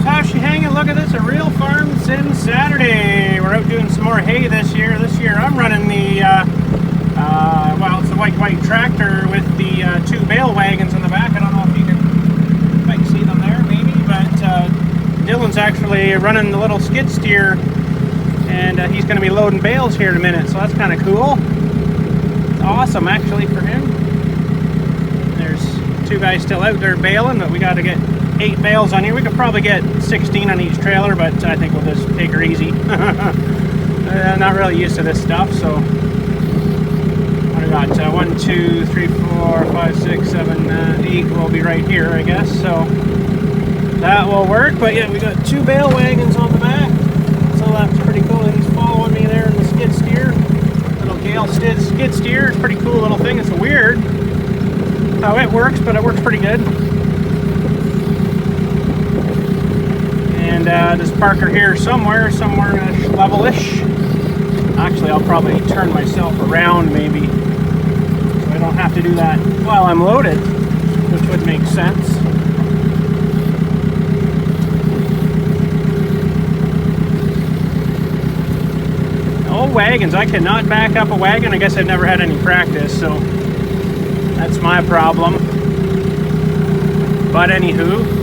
how's she hanging? Look at this, a real farm sim Saturday. We're out doing some more hay this year. This year I'm running the, well, it's a white tractor with the 2 bale wagons in the back. I don't know if you might see them there, maybe, but Dylan's actually running the little skid steer, and he's going to be loading bales here in a minute, so that's kind of cool. It's awesome, actually, for him. There's 2 guys still out there baling, but we got to get 8 bales on here. We could probably get 16 on each trailer, but I think we'll just take her easy. I'm not really used to this stuff, so what do we got? 1, 2, 3, 4, 5, 6, 7, 8 will be right here, I guess, so that will work. But yeah, we got 2 bale wagons on the back, so that's pretty cool. He's following me there in the skid steer, little Gale skid steer. It's a pretty cool little thing. It's weird how it works, but it works pretty good. And this parker here somewhere level-ish. Actually, I'll probably turn myself around maybe, so I don't have to do that while I'm loaded, which would make sense. Oh, wagons. I cannot back up a wagon. I guess I've never had any practice, so that's my problem. But anywho,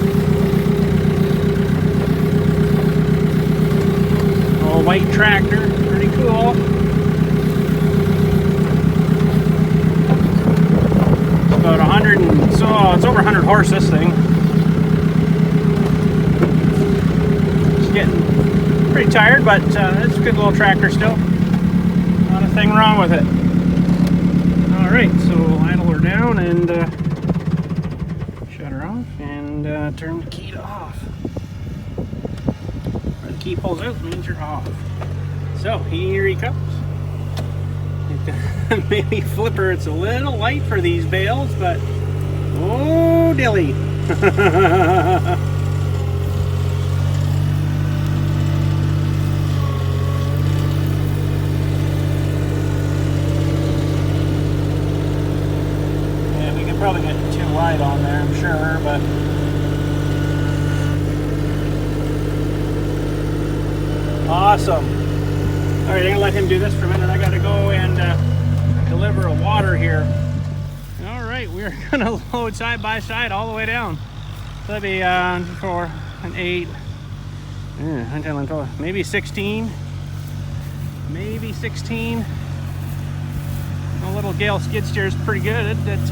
white tractor, pretty cool. It's about 100 and so it's over 100 horse, this thing. It's getting pretty tired, but it's a good little tractor still. Not a thing wrong with it. All right, so we'll idle her down and shut her off and turn the key to off. Key pulls out means you're off. So here he comes. Maybe flipper, it's a little light for these bales, but oh dilly. Yeah, we can probably get too wide on there, I'm sure, but awesome. All right, I'm gonna let him do this for a minute. I gotta go and deliver a water here. All right, we're gonna load side by side all the way down. So that'd be 4 and 8, 9, 10, 11, 12, maybe 16. Maybe 16. A little Gale skid steer is pretty good. It's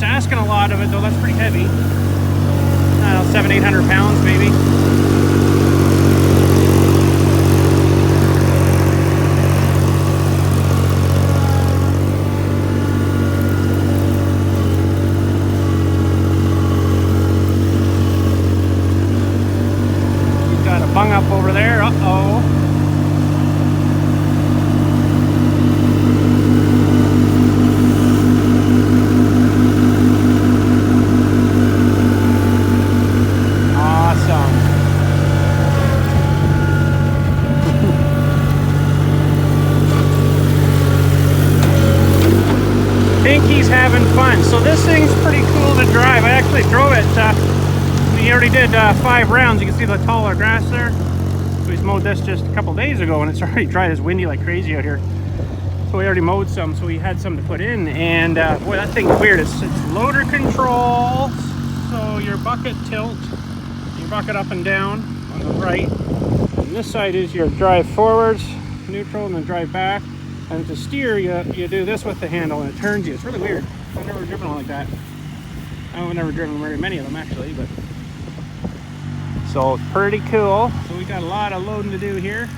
asking a lot of it though. That's pretty heavy. I don't know, 700-800 pounds maybe. Bung up over there. Uh-oh. Awesome. Pinky's having fun. So this thing's pretty cool to drive. I actually drove it. He already did 5 rounds. You can see the taller grass there. So he's mowed this just a couple days ago, and it's already dry. It's windy like crazy out here. So we already mowed some, so we had some to put in. And boy, that thing's weird. It's loader control. So your bucket tilt, your bucket up and down on the right. And this side is your drive forwards, neutral, and then drive back. And to steer, you do this with the handle, and it turns you. It's really weird. I've never driven one like that. I've never driven very many of them actually, but. So pretty cool. So we got a lot of loading to do here.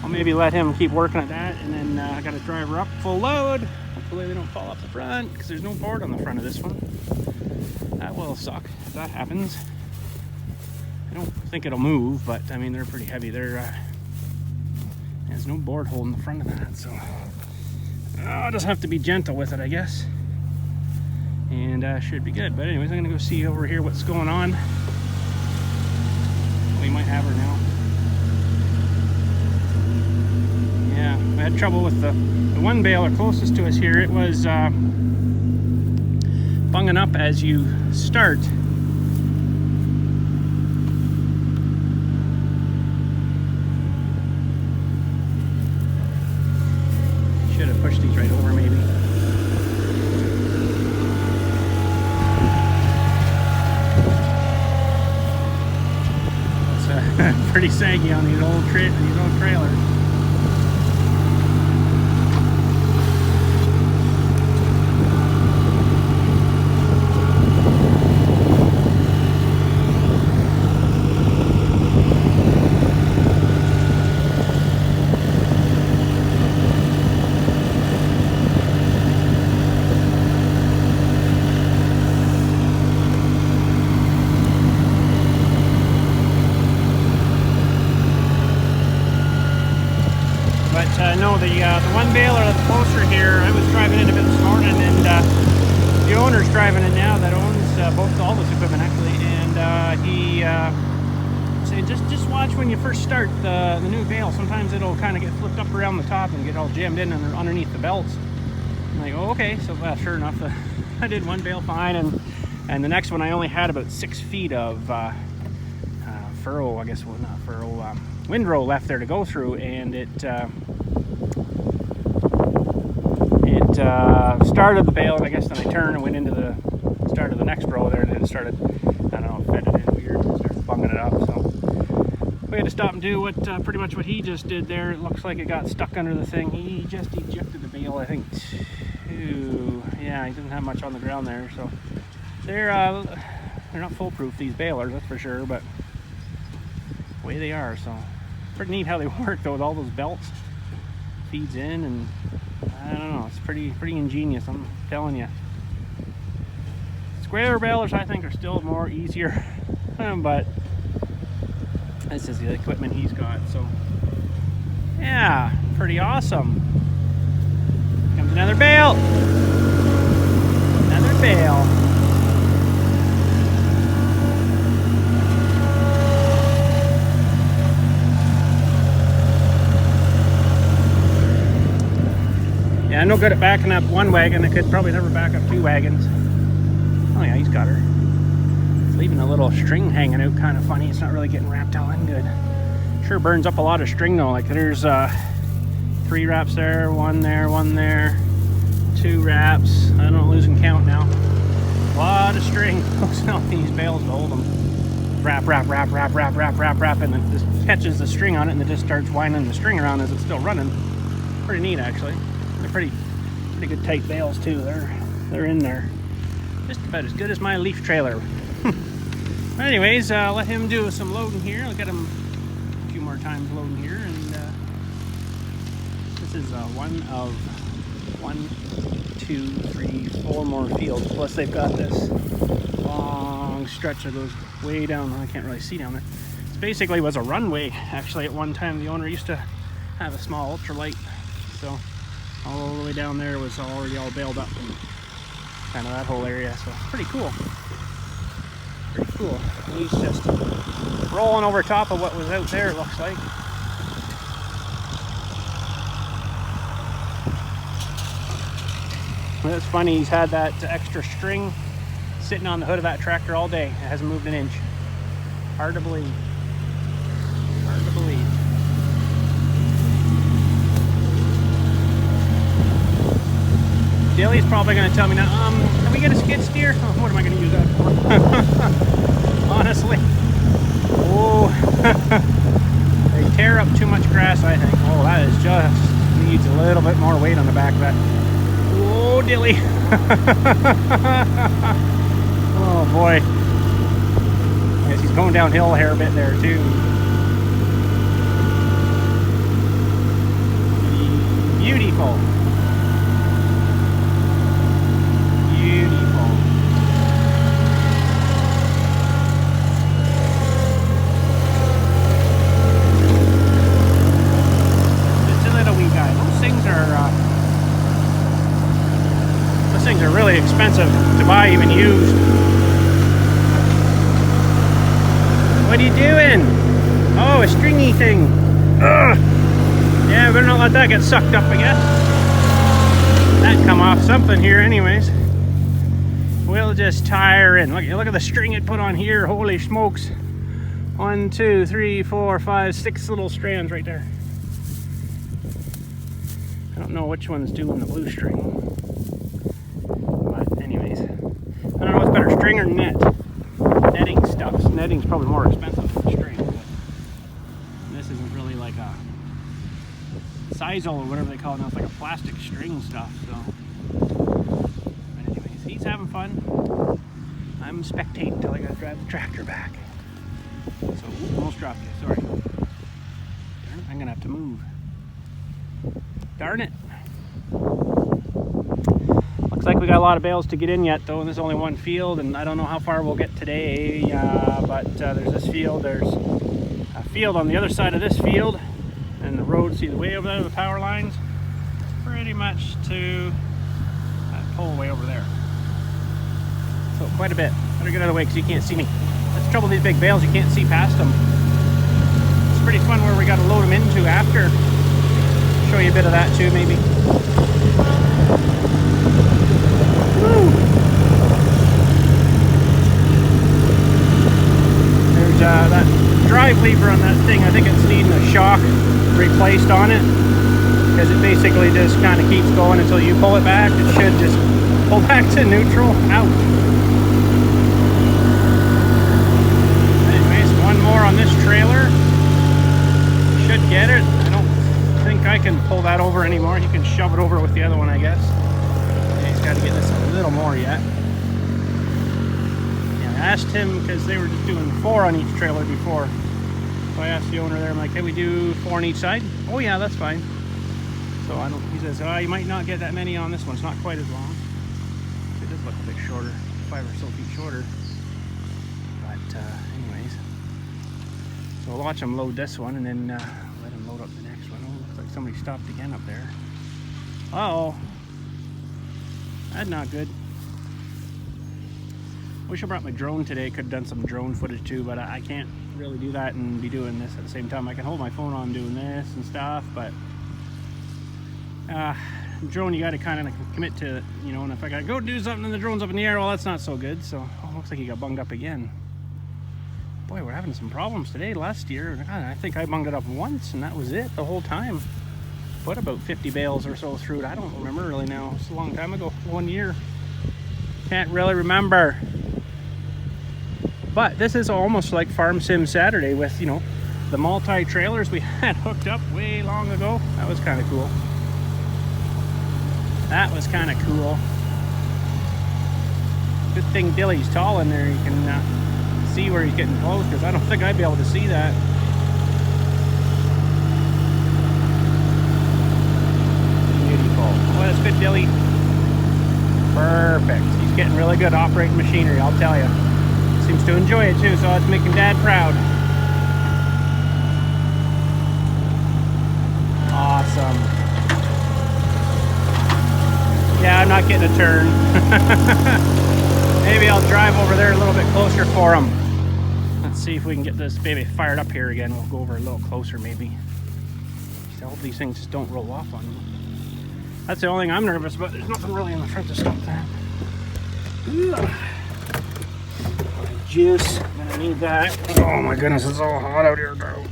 I'll maybe let him keep working at that, and then I got to drive her up full load. Hopefully they don't fall off the front, because there's no board on the front of this one. That will suck if that happens. I don't think it'll move, but I mean they're pretty heavy. There's no board holding the front of that, so I'll just have to be gentle with it, I guess. And should be good. But anyways, I'm gonna go see over here what's going on. We might have her now. Yeah, I had trouble with the one baler closest to us here. It was bunging up as you start. pretty saggy on these old trailers. No, the one baler that's closer here, I was driving it a bit this morning, and the owner's driving it now that owns all this equipment actually, and he said just watch when you first start the new bale. Sometimes it'll kind of get flipped up around the top and get all jammed in underneath the belts. I'm like, oh, okay. So sure enough, I did one bale fine, and the next one I only had about 6 feet of furrow, I guess, well, not furrow, windrow left there to go through, and it started the bale, and I guess then I turned and went into the start of the next row there, and then it started, I don't know, fed it in weird, and started bunging it up. So we had to stop and do pretty much what he just did there. It looks like it got stuck under the thing. He just ejected the bale, I think, yeah, he didn't have much on the ground there. So they're not foolproof, these balers, that's for sure, but the way they are. So pretty neat how they work though, with all those belts. Feeds in, and I don't know, it's pretty ingenious, I'm telling you. Square balers I think are still more easier, but this is the equipment he's got, so yeah, pretty awesome. Comes another bale. Another bale. Yeah, I'm no good at backing up one wagon. I could probably never back up 2 wagons. Oh yeah, he's got her. It's leaving a little string hanging out, kind of funny. It's not really getting wrapped all in good. Sure burns up a lot of string though. Like there's 3 wraps there, 1 there, 2 wraps. I don't know, losing count now. A lot of string goes out these bales to hold them. Wrap, and it just catches the string on it, and it just starts winding the string around as it's still running. Pretty neat actually. They're pretty good tight bales too. They're in there. Just about as good as my leaf trailer. But anyways, let him do some loading here. I'll get him a few more times loading here, and this is one of 1, 2, 3, 4 more fields. Plus they've got this long stretch that goes way down. I can't really see down there. It basically was a runway. Actually, at one time the owner used to have a small ultralight, so all the way down there was already all baled up, and kind of that whole area. So pretty cool. Pretty cool. He's just rolling over top of what was out there, it looks like. Well, it's funny, he's had that extra string sitting on the hood of that tractor all day. It hasn't moved an inch. Hard to believe. Hard to believe. Dilly's probably going to tell me now, can we get a skid steer? Oh, what am I going to use that for? Honestly. Oh, they tear up too much grass, I think. Oh, that is just, needs a little bit more weight on the back of that. Oh, Dilly. Oh, boy. I guess he's going downhill a hair bit there, too. Beautiful. Beautiful. Just a little wee guy. Those things are really expensive to buy, even used. What are you doing? Oh, a stringy thing. Ugh. Yeah, better not let that get sucked up, I guess. That come off something here anyways. We'll just tie her in. Look at the string it put on here. Holy smokes. 1, 2, 3, 4, 5, 6 little strands right there. I don't know which one's doing the blue string. But anyways, I don't know what's better, string or net. Netting stuff. Netting's probably more expensive than string. sisal or whatever they call it now. It's like a plastic string stuff. So, but anyways, he's having fun. I'm spectating until I gotta drive the tractor back. So, almost dropped you. Sorry. Darn it, I'm gonna have to move. Darn it. Looks like we got a lot of bales to get in yet, though, and there's only one field, and I don't know how far we'll get today. But there's this field. There's a field on the other side of this field, and the road, see the way over there, the power lines, pretty much to that pole way over there. So quite a bit. Better get out of the way because you can't see me. That's the trouble with these big bales, you can't see past them. It's pretty fun where we got to load them into after. Show you a bit of that too, maybe. Woo. There's that drive lever on that thing. I think it's needing a shock replaced on it because it basically just kind of keeps going until you pull it back. It should just pull back to neutral. Ouch. More on this trailer. Should get it. I don't think I can pull that over anymore. You can shove it over with the other one, I guess. Yeah, he's got to get this a little more yet. Yeah, I asked him because they were just doing 4 on each trailer before. So I asked the owner there, I'm like, can we do 4 on each side? Oh yeah, that's fine. So I don't. He says, oh, you might not get that many on this one. It's not quite as long. It does look a bit shorter, 5 or so feet shorter. But anyways. So we'll watch them load this one and then let them load up the next one. Oh, looks like somebody stopped again up there. Uh-oh. That's not good. Wish I brought my drone today. Could have done some drone footage too, but I can't really do that and be doing this at the same time. I can hold my phone on doing this and stuff, but drone, you got to kind of commit to, you know, and if I got to go do something and the drone's up in the air, well, that's not so good. So, oh, looks like he got bunged up again. Boy, we're having some problems today. Last year, I think I bunged it up once, and that was it the whole time. Put about 50 bales or so through it. I don't remember really now. It's a long time ago, 1 year. Can't really remember. But this is almost like Farm Sim Saturday with, you know, the multi-trailers we had hooked up way long ago. That was kind of cool. That was kind of cool. Good thing Dilly's tall in there. You can see where he's getting close, because I don't think I'd be able to see that. Beautiful. Oh, that's good, Dilly. Perfect. He's getting really good operating machinery, I'll tell you. Seems to enjoy it too, so it's making Dad proud. Awesome. Yeah, I'm not getting a turn. Maybe I'll drive over there a little bit closer for him. Let's see if we can get this baby fired up here again. We'll go over a little closer maybe. I hope these things just don't roll off on me. That's the only thing I'm nervous about. There's nothing really in the front to stop that. Juice. I'm gonna need that. Oh my goodness, it's all hot out here now.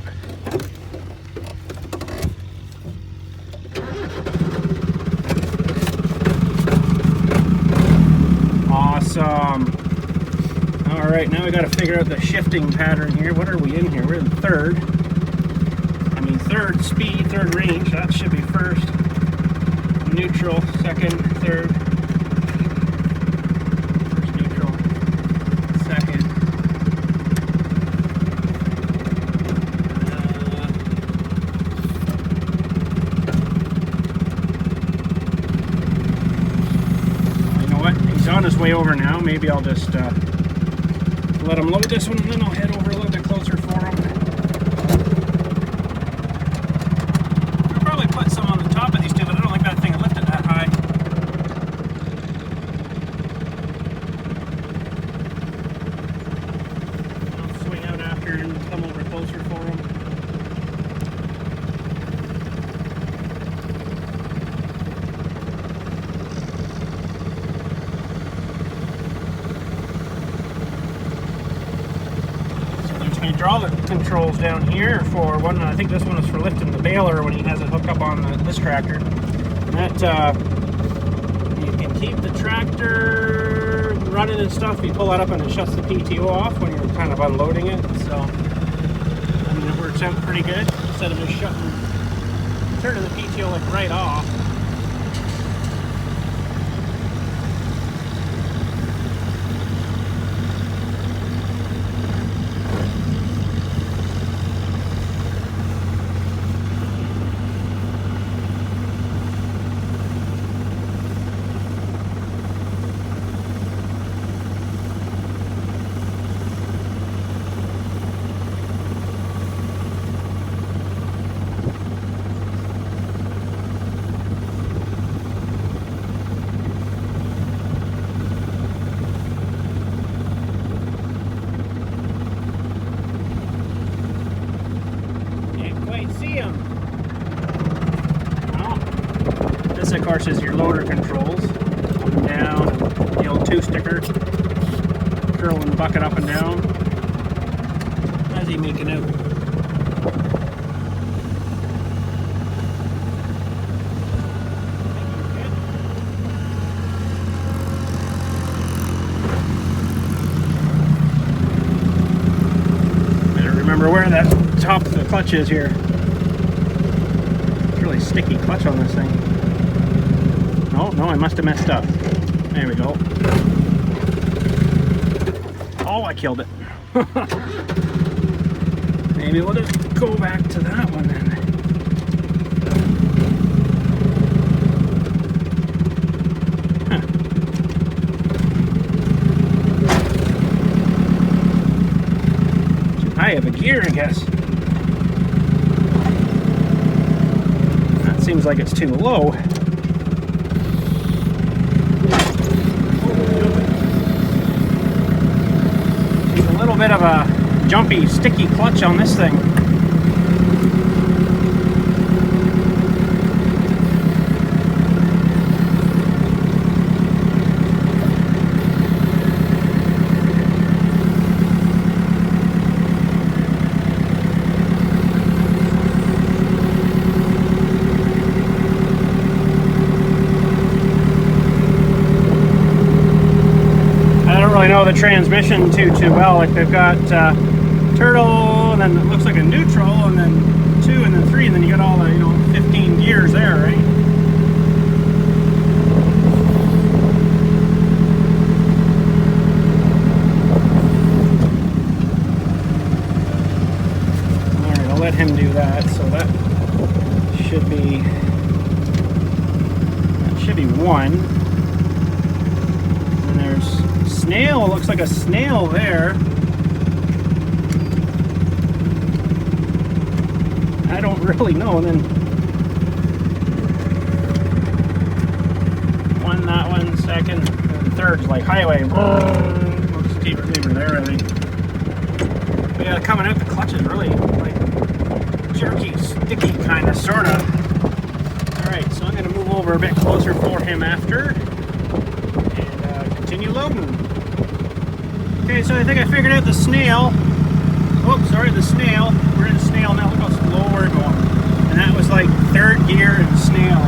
Awesome. All right, now we got to figure out the shifting pattern here. What are we in here? We're in third. I mean, third speed, third range. That should be first. Neutral, second, third. First neutral, second. You know what? He's on his way over now. Maybe I'll just let him load this one, and then I'll head over a little bit closer for him. I'll probably put some on the top of these two, but I don't think that thing will lift it that high. I'll swing out after and come over closer for him. Hydraulic controls down here for one. I think this one is for lifting the baler when he has it hooked up on this tractor. That you can keep the tractor running and stuff. You pull that up and it shuts the PTO off when you're kind of unloading it. So I mean, it works out pretty good instead of just turning the PTO like right off. See them. Well, this of course is your loader controls. Up and down, the old 2-sticker. Curling the bucket up and down. How's he making out? Better remember where that top of the clutch is here. Really sticky clutch on this thing. No, I must have messed up. There we go. Oh, I killed it. Maybe we'll just go back to that one then. Huh. Too high of a gear, I guess. Seems like it's too low. There's a little bit of a jumpy, sticky clutch on this thing. I know the transmission too well. Like they've got turtle, and then it looks like a neutral, and then 2, and then 3, and then you got all the 15 gears there, right? All right, I'll let him do that. So that should be 1. And there's snail, looks like a snail there. I don't really know. And then that one, second, and third's like highway. We'll just keep it there, I think. But yeah, coming out, the clutch is really like jerky, sticky kind of, sort of. Alright, so I'm going to move over a bit closer for him after. And continue loading. Okay, so I think I figured out the snail. Oops, sorry, the snail. We're in snail now. Look how slow we're going. And that was like 3rd gear in snail.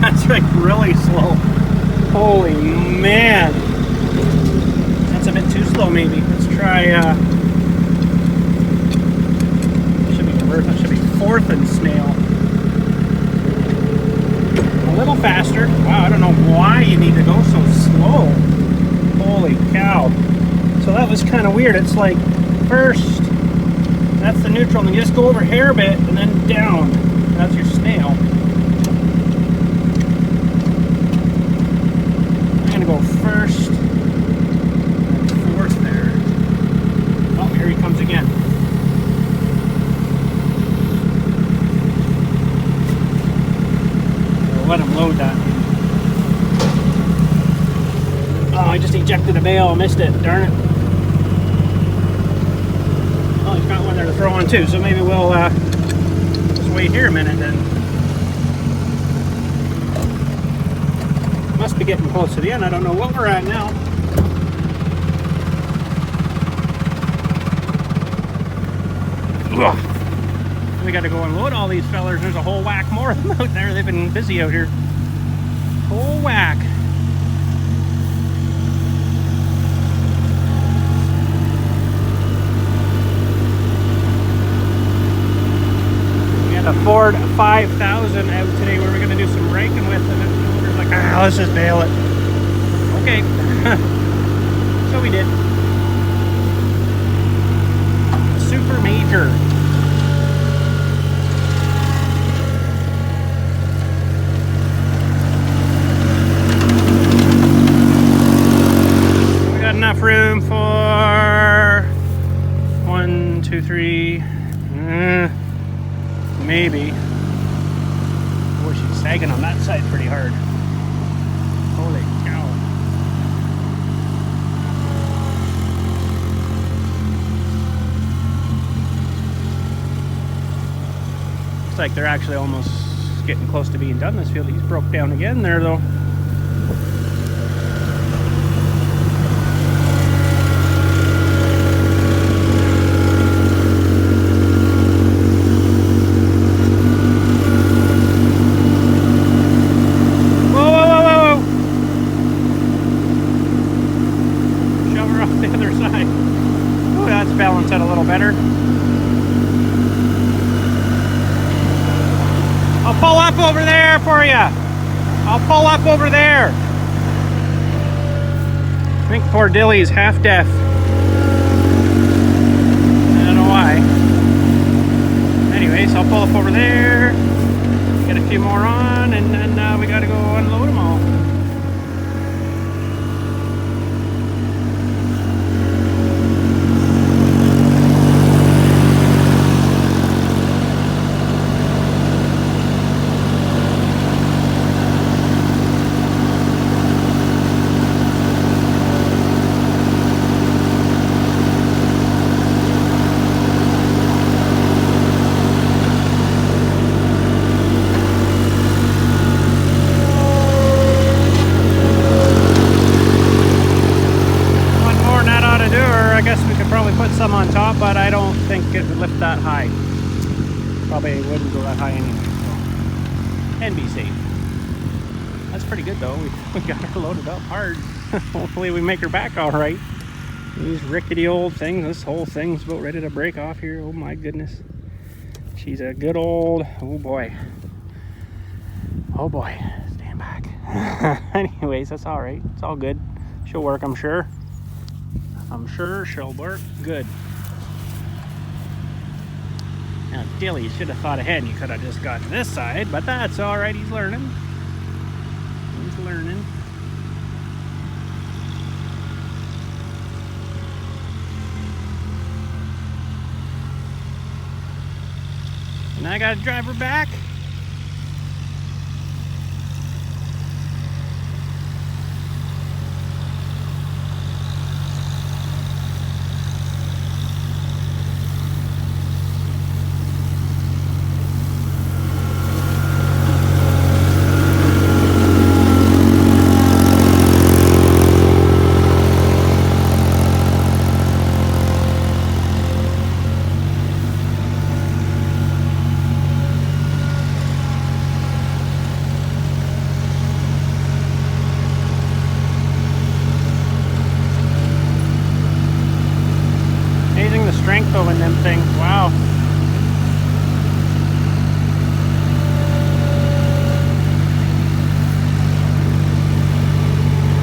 That's like really slow. Holy man. That's a bit too slow maybe. Let's try, should be reverse. That should be 4th in snail. A little faster. Wow, I don't know why you need to go so slow. Holy cow. So that was kind of weird. It's like first, that's the neutral, and then you just go over a hair bit and then down. That's your snail. I'm gonna go 1st and 4th there. Oh, here he comes again. I'll let him load that. Oh, I just ejected a bale. I missed it. Darn it. Oh, he's got one there to throw on too, so maybe we'll just wait here a minute then. Must be getting close to the end. I don't know what we're at now. Ugh. We got to go and load all these fellers. There's a whole whack more of them out there. They've been busy out here. Whole whack. Ford 5000 out today where we're going to do some raking with, and the owner's like, let's just bail it. Okay. So we did. Super major. We got enough room for 1, 2, 3. Maybe. Boy, she's sagging on that side pretty hard. Holy cow. Looks like they're actually almost getting close to being done this field. He's broke down again there though. Balance it a little better. I'll pull up over there for you. I'll pull up over there. I think poor Dilly's half deaf. I don't know why. Anyways, I'll pull up over there. Get a few more on, and then we gotta go unload them all. Some on top, but I don't think it would lift that high. Probably wouldn't go that high anyway, so. And be safe. That's pretty good though. We got her loaded up hard. Hopefully we make her back all right. These rickety old things, this whole thing's about ready to break off here. Oh my goodness. She's a good old, oh boy. Oh boy, stand back. Anyways, that's all right. It's all good. She'll work, I'm sure. I'm sure she'll work good. Now, Dilly, you should have thought ahead and you could have just gotten this side, but that's all right. He's learning. He's learning. And I got to drive her back. Strength though in them things, wow.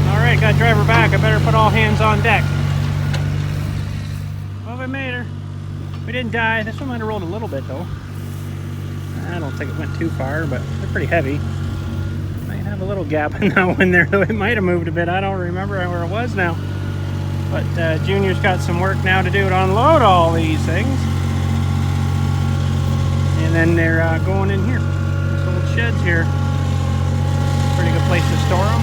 Alright, gotta drive her back. I better put all hands on deck. Well, we made her. We didn't die. This one might have rolled a little bit though. I don't think it went too far, but they're pretty heavy. Might have a little gap in that one there though. It might have moved a bit. I don't remember where it was now. But Junior's got some work now to do to unload all these things. And then they're going in here. This old shed's here. Pretty good place to store them.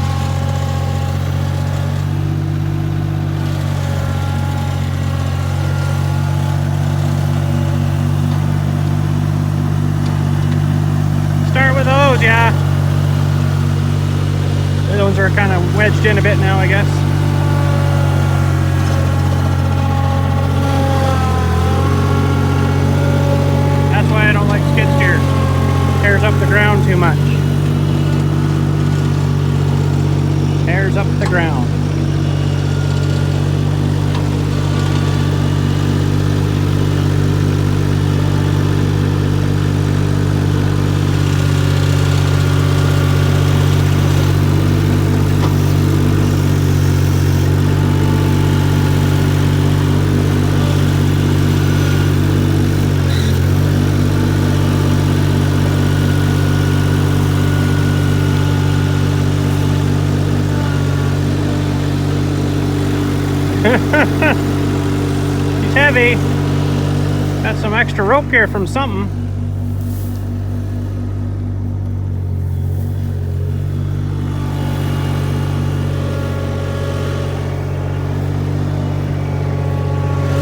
Start with those, yeah. Those are kind of wedged in a bit now, I guess. Why I don't like skid steer. Tears up the ground too much. Tears up the ground. He's heavy. Got some extra rope here from something.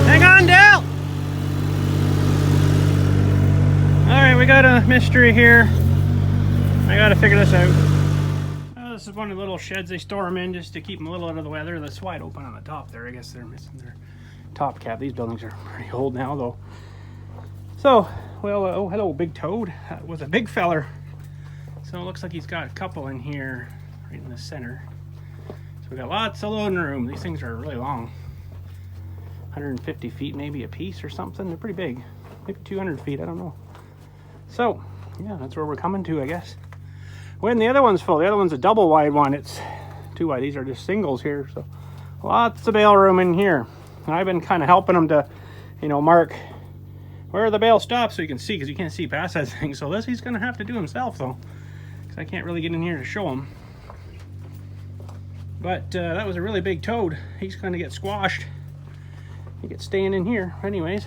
Hang on, Dale! Alright, we got a mystery here. I gotta figure this out. This is one of the little sheds they store them in just to keep them a little out of the weather. That's wide open on the top there. I guess they're missing their top cap. These buildings are pretty old now, though. So, well, oh, hello, big toad. That was a big feller. So it looks like he's got a couple in here, right in the center. So we got lots of loading room. These things are really long. 150 feet maybe a piece or something. They're pretty big. Maybe 200 feet, I don't know. So, yeah, that's where we're coming to, I guess. When the other one's full, the other one's a double wide one. It's too wide. These are just singles here. So lots of bale room in here. And I've been kind of helping them to, you know, mark where the bale stops so you can see, because you can't see past that thing. So this he's going to have to do himself, though, because I can't really get in here to show him. But that was a really big toad. He's going to get squashed. He gets staying in here. Anyways,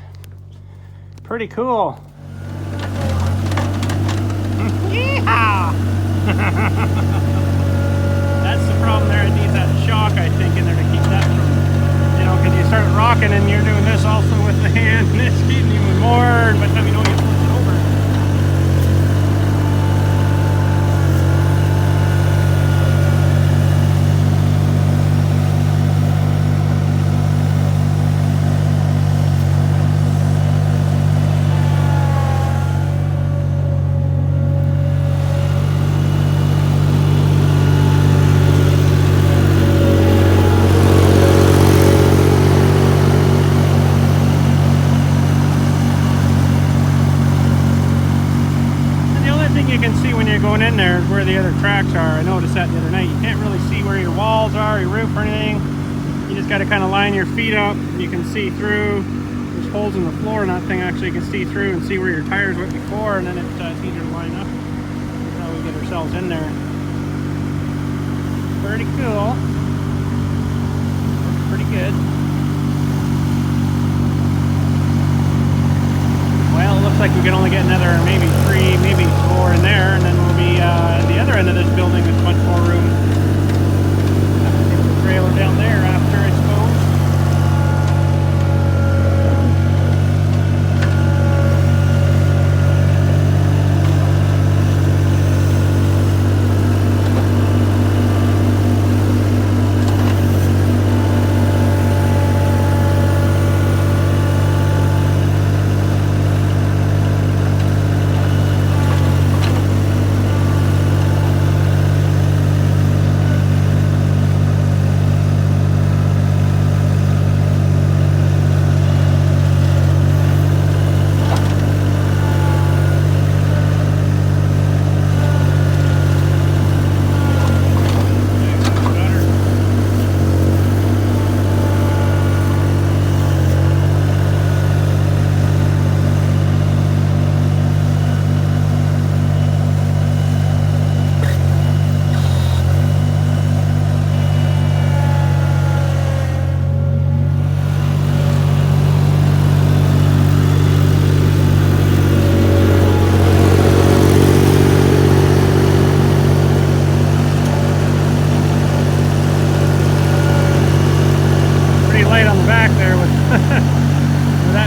pretty cool. Yeehaw! That's the problem there. It needs that shock, I think, in there to keep that from, you know, because you start rocking and you're doing this also with the hand, and it's getting even more. By the time you know, you flip it over. You can see when you're going in there is where the other tracks are. I noticed that the other night. You can't really see where your walls are, your roof or anything. You just got to kind of line your feet up. You can see through. There's holes in the floor and that thing actually you can see through and see where your tires went before, and then it's easier to line up. That's how we get ourselves in there. Pretty cool. Looks pretty good. Well, it looks like we can only get another maybe 3, maybe 4 in there, and then we'll be at the other end of this building with much more room. Get the trailer down there after, I suppose.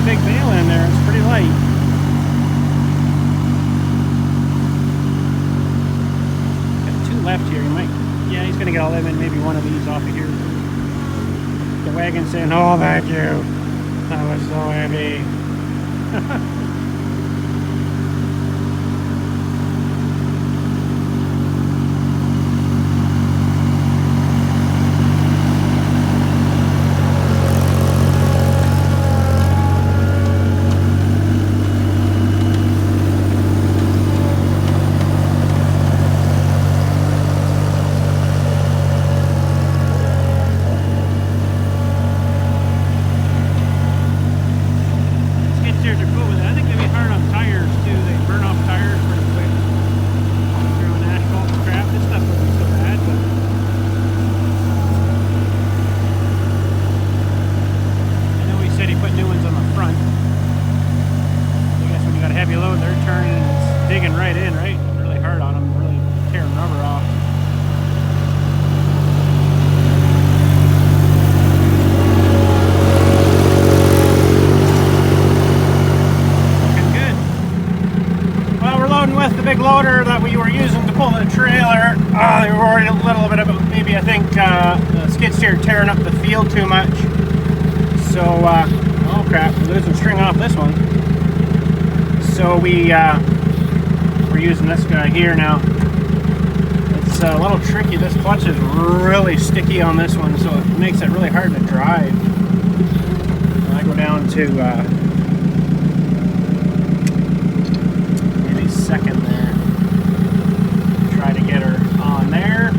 Big bale in there, it's pretty light. Got 2 left here. You might, yeah, he's gonna get all them in. Maybe one of these off of here. The wagon saying, "Oh, thank you. That was so heavy." Are cool with it. I think oh crap, we're losing string off this one. So we're using this guy here now. It's a little tricky. This clutch is really sticky on this one, so it makes it really hard to drive. I go down to maybe second there. Try to get her on there.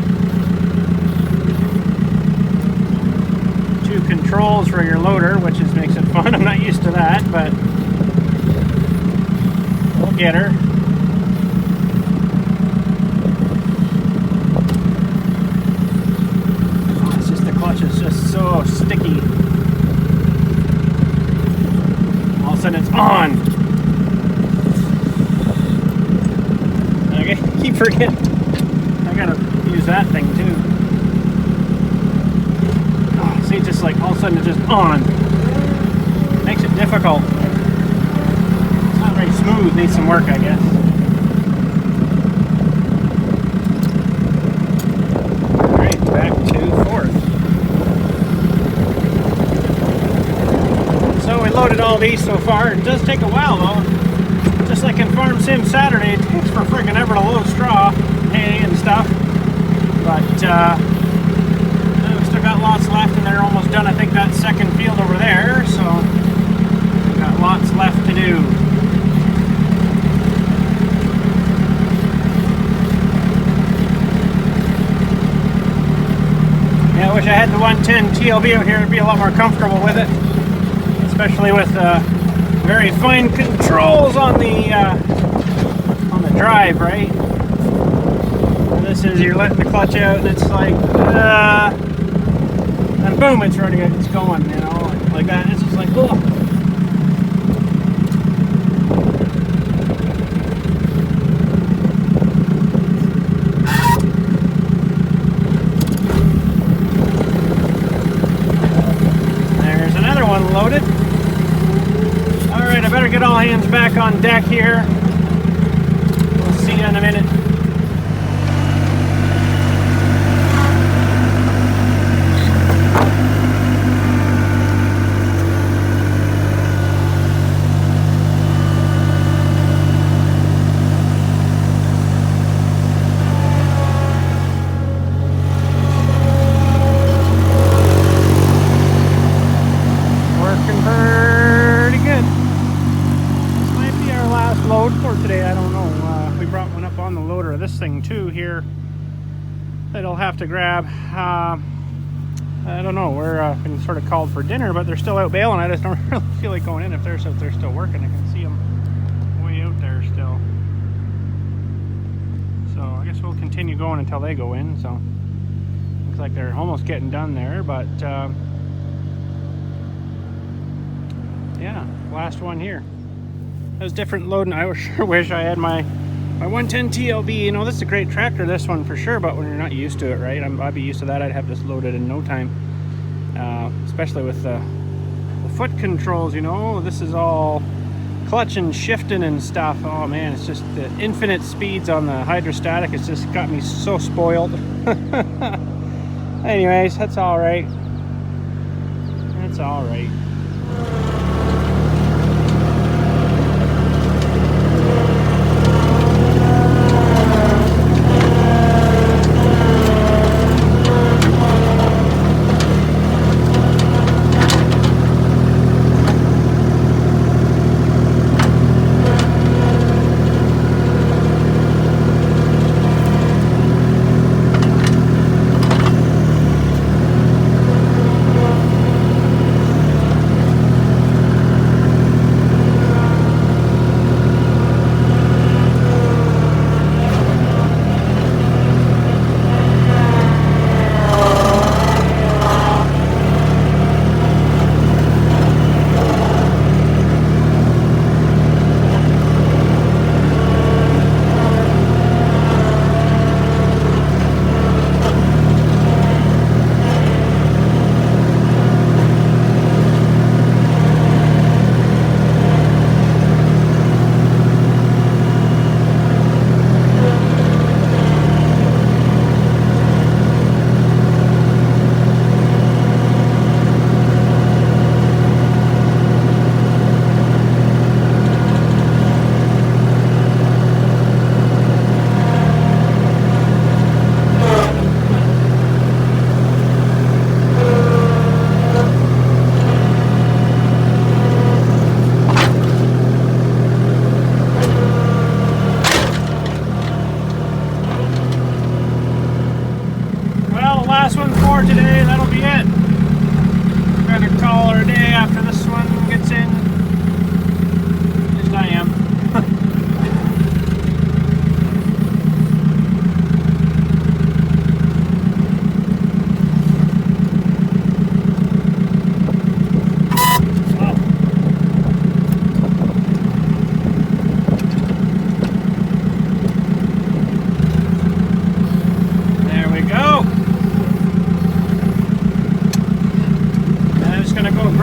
2 controls for your loader, which makes it fun. I'm not used to that, but we'll get her. Oh, it's just the clutch is just so sticky. All of a sudden it's on. Okay, keep forgetting. I gotta use that thing too. Oh, see, just like all of a sudden it's just on. Makes it difficult. It's not very smooth, needs some work, I guess. Alright, back to fourth. So we loaded all these so far. It does take a while though. Just like in Farm Sim Saturday, it takes for friggin' ever to load straw, hay and stuff. But we still got lots left and they're almost done. I think that second field over there, so we've got lots left to do. Yeah, I wish I had the 110 TLB out here. I'd be a lot more comfortable with it, especially with very fine controls on the drive, right? And this is, you're letting the clutch out and it's like, and boom, it's ready, it's going, you know, like that. It's just like, oh. There's another one loaded. Alright, I better get all hands back on deck here. We'll see you in a minute. Thing too here that I'll have to grab. I don't know, we're been sort of called for dinner, but they're still out bailing. I just don't really feel like going in if they're still working. I can see them way out there still, so I guess we'll continue going until they go in. So looks like they're almost getting done there, but yeah, last one here. That was different loading. I sure wish I had my 110 TLB. You know, this is a great tractor, this one for sure, but when you're not used to it, right? I'd be used to that. I'd have this loaded in no time, especially with the foot controls, you know. This is all clutch and shifting and stuff. Oh man, it's just the infinite speeds on the hydrostatic. It's just got me so spoiled. Anyways, that's all right. That's all right.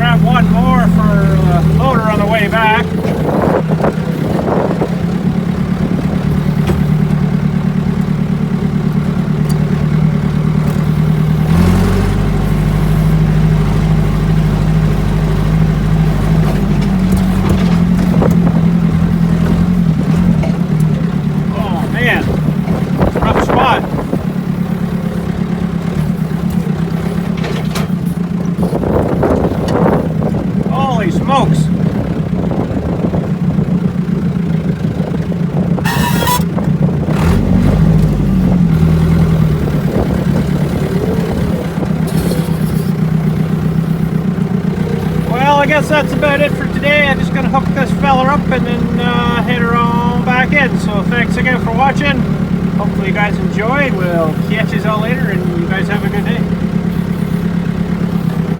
grab one more for the loader on the way back. Smokes. Well, I guess that's about it for today. I'm just going to hook this fella up and then head her on back in. So thanks again for watching. Hopefully you guys enjoyed. We'll catch you all later and